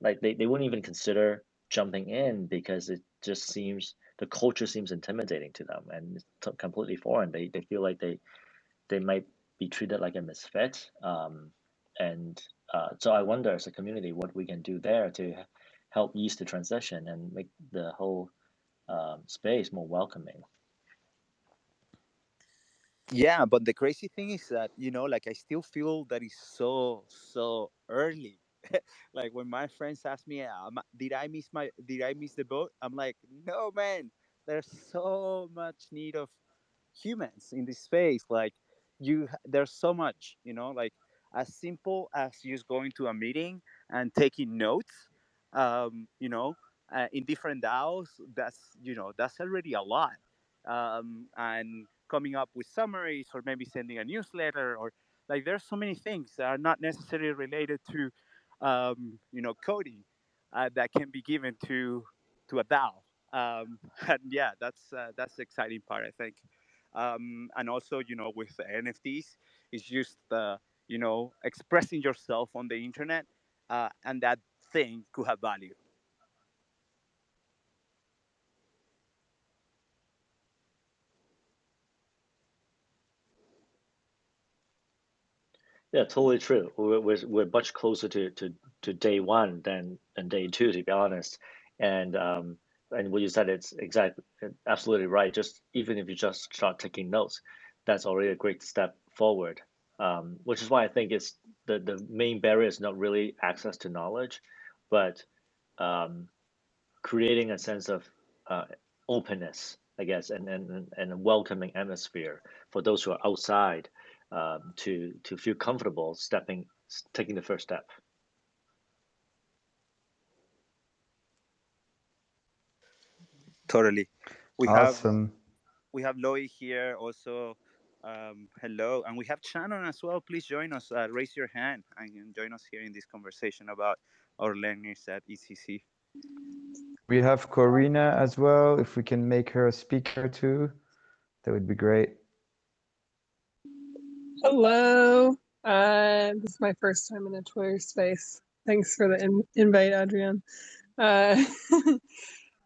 wouldn't even consider jumping in because it just seems the culture seems intimidating to them, and it's completely foreign. They feel like they might be treated like a misfit. And so I wonder, as a community, what we can do there to help ease the transition and make the whole space more welcoming. Yeah, but the crazy thing is that, like, I still feel that it's so early. Like, when my friends ask me, did I miss the boat? I'm like, no, man. There's so much need of humans in this space. Like, there's so much, like, as simple as just going to a meeting and taking notes, in different DAOs. That's already a lot. And coming up with summaries, or maybe sending a newsletter, or, like, there's so many things that are not necessarily related to coding, that can be given to a DAO. And yeah, that's the exciting part, I think. And also, with the NFTs, it's just expressing yourself on the internet, and that thing could have value. Yeah, totally true. We're much closer to day one than day two, to be honest. And what you said, it's absolutely right. Just even if you just start taking notes, that's already a great step forward. Which is why I think it's the main barrier is not really access to knowledge, but creating a sense of openness, I guess, and a welcoming atmosphere for those who are outside, to feel comfortable taking the first step. Totally. Awesome. We have Loy here also. Hello, and we have Shannon as well. Please join us. Raise your hand and join us here in this conversation about our learners at EthCC. We have Corina as well. If we can make her a speaker too, that would be great. Hello. This is my first time in a Twitter space. Thanks for the invite, Adrian.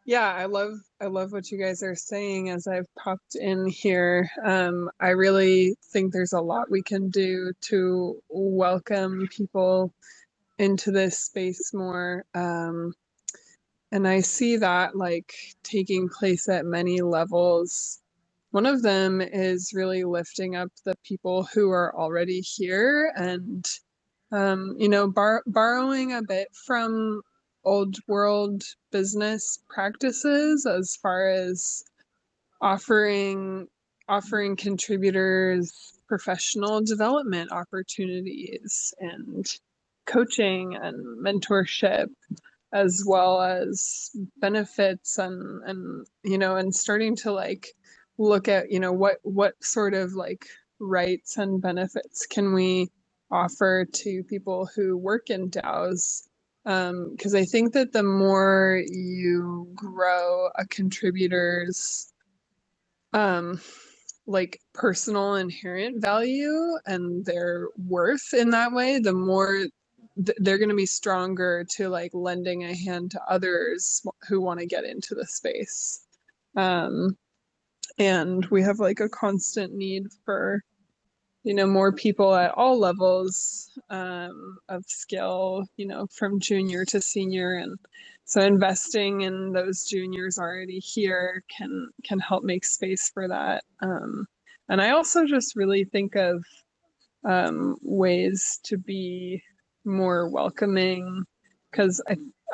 Yeah, I love what you guys are saying as I've popped in here. I really think there's a lot we can do to welcome people into this space more. And I see that like taking place at many levels. One of them is really lifting up the people who are already here and, borrowing a bit from old world business practices as far as offering contributors professional development opportunities and coaching and mentorship, as well as benefits and starting to like look at what sort of like rights and benefits can we offer to people who work in DAOs. Because I think that the more you grow a contributor's like personal inherent value and their worth in that way, the more they're going to be stronger to like lending a hand to others who want to get into the space. And we have like a constant need for, you know, more people at all levels of skill, you know, from junior to senior. And so investing in those juniors already here can help make space for that. And I also just really think of ways to be more welcoming, because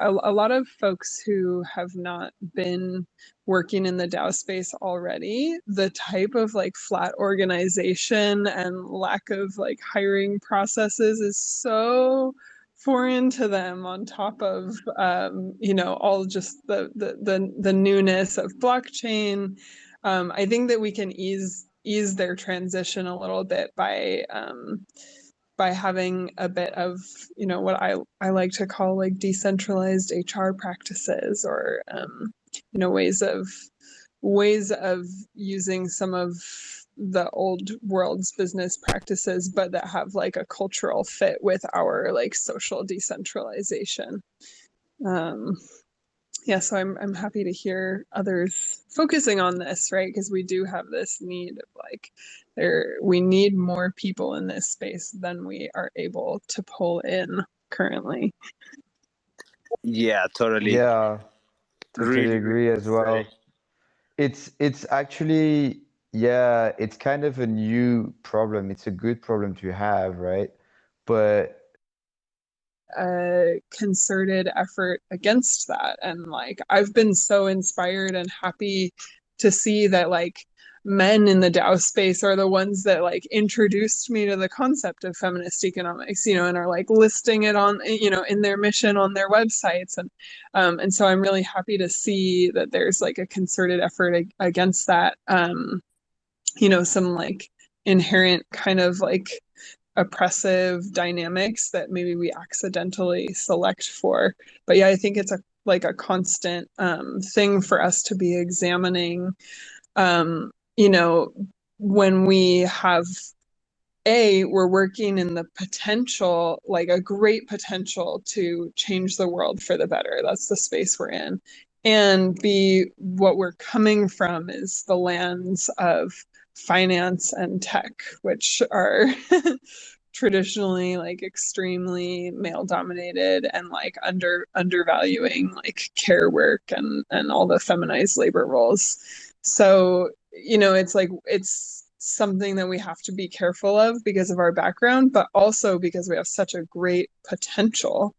a lot of folks who have not been working in the DAO space already, the type of like flat organization and lack of like hiring processes is so foreign to them, on top of you know, all just the newness of blockchain. I think that we can ease their transition a little bit by having a bit of, you know, what I like to call like decentralized HR practices, or you know, ways of using some of the old world's business practices, but that have like a cultural fit with our like social decentralization. Yeah, so I'm happy to hear others focusing on this, right? Because we do have this need of like, we need more people in this space than we are able to pull in currently. Yeah, totally. Yeah, totally Really, agree really as well. It's actually, yeah, it's kind of a new problem. It's a good problem to have, right? But a concerted effort against that. And like, I've been so inspired and happy to see that like men in the DAO space are the ones that like introduced me to the concept of feminist economics, you know, and are like listing it on, you know, in their mission on their websites. And so I'm really happy to see that there's like a concerted effort against that. You know, some like inherent kind of like oppressive dynamics that maybe we accidentally select for. But yeah, I think it's a constant thing for us to be examining. You know, when we have we're working in the potential, like a great potential to change the world for the better. That's the space we're in. And B, what we're coming from is the lands of finance and tech, which are traditionally like extremely male dominated, and like undervaluing like care work and all the feminized labor roles. So, you know, it's like, it's something that we have to be careful of because of our background, but also because we have such a great potential,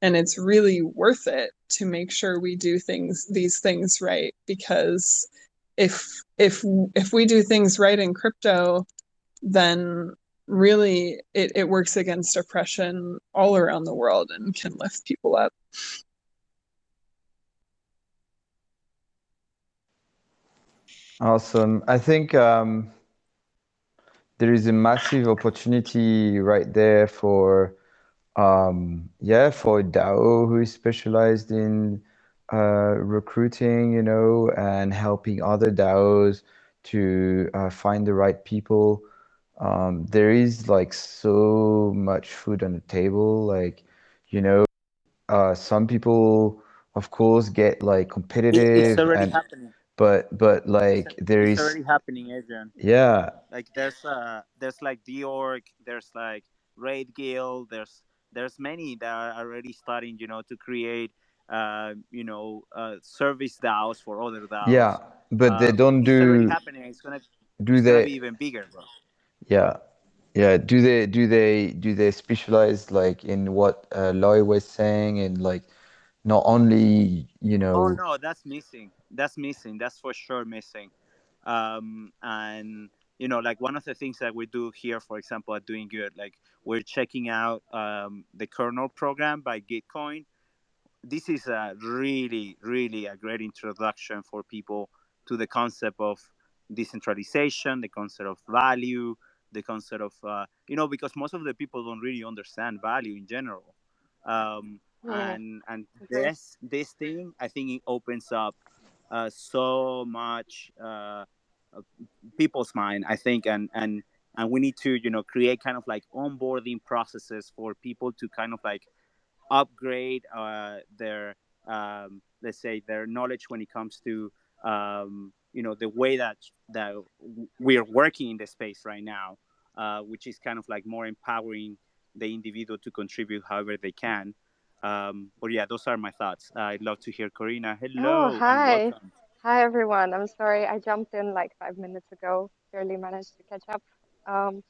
and it's really worth it to make sure we do these things right. Because if we do things right in crypto, then really it works against oppression all around the world and can lift people up. awesome. I think there is a massive opportunity right there for for DAO who is specialized in recruiting, you know, and helping other DAOs to find the right people. There is like so much food on the table, like, you know, some people of course get like It's competitive, already and happening. but like there It's is, already happening, Adrian. yeah, Like there's like the org, there's like Raid Guild, there's many that are already starting, you know, to create service DAOs for other yeah, DAOs. but they don't It's already do happening. do It's gonna they be even bigger, bro. yeah. Yeah, do they specialize like in what Loy was saying, and like not only, you Oh know, no, that's missing. That's missing. That's for sure missing. And like one of the things that we do here, for example, at Doing Good, like we're checking out the kernel program by Gitcoin. This is a really, really a great introduction for people to the concept of decentralization, the concept of value, the concept of because most of the people don't really understand value in general, and Agree. this thing, I think it opens up so much people's mind, I think, and we need to create kind of like onboarding processes for people to kind of like upgrade their let's say their knowledge when it comes to the way that we're working in the space right now, which is kind of like more empowering the individual to contribute however they can. But yeah, those are my thoughts. I'd love to hear Corina. Oh, Hello and hi. welcome. Hi, everyone. I'm sorry I jumped in like 5 minutes ago. Barely managed to catch up. Um,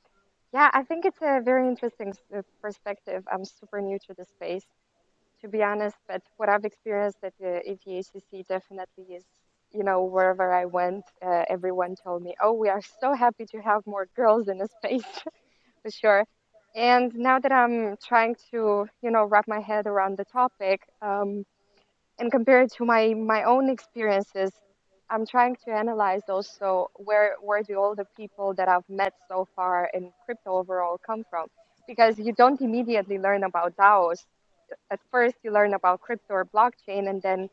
yeah, I think it's a very interesting perspective. I'm super new to the space, to be honest, but what I've experienced at the EthCC definitely is, wherever I went, everyone told me, oh, we are so happy to have more girls in the space, for sure. And now that I'm trying to, wrap my head around the topic, and compared to my own experiences, I'm trying to analyze also where do all the people that I've met so far in crypto overall come from, because you don't immediately learn about DAOs. At first you learn about crypto or blockchain, and then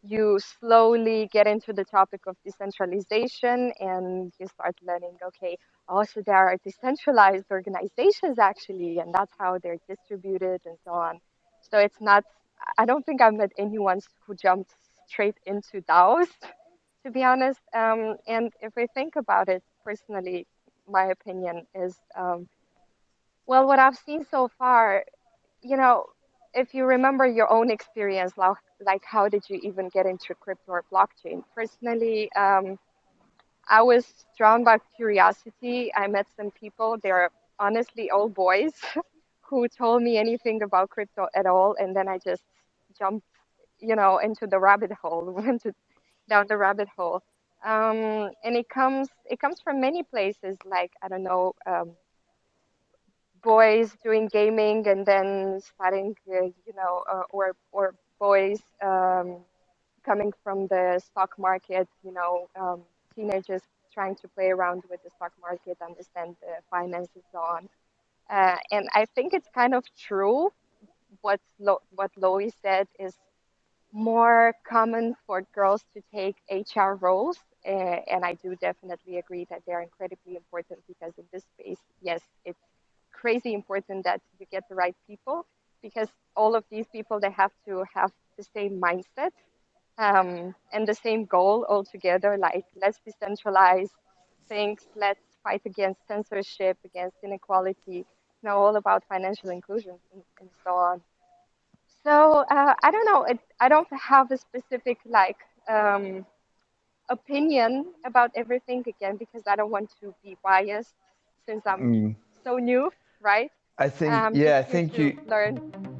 you slowly get into the topic of decentralization, and you start learning, okay, also there are decentralized organizations actually, and that's how they're distributed and so on. So it's not, I don't think I've met anyone who jumped straight into DAOs, to be honest. And if we think about it personally, my opinion is, well, what I've seen so far, you know, if you remember your own experience, like how did you even get into crypto or blockchain? Personally, I was drawn by curiosity. I met some people, they're honestly all boys who told me anything about crypto at all. And then I just jumped, into the rabbit hole, down the rabbit hole. And it comes from many places, like, I don't know, boys doing gaming and then starting, or boys coming from the stock market, teenagers trying to play around with the stock market, understand the finance and so on. And I think it's kind of true what Lois said is more common for girls to take HR roles. And I do definitely agree that they're incredibly important, because in this space, yes, it's crazy important that you get the right people, because all of these people, they have to have the same mindset, and the same goal altogether, like let's decentralize things, let's fight against censorship, against inequality, all about financial inclusion and so on. So I don't know. I don't have a specific opinion about everything, again, because I don't want to be biased, since I'm Mm. so new, right? I think, Just yeah, I here think to you, learn.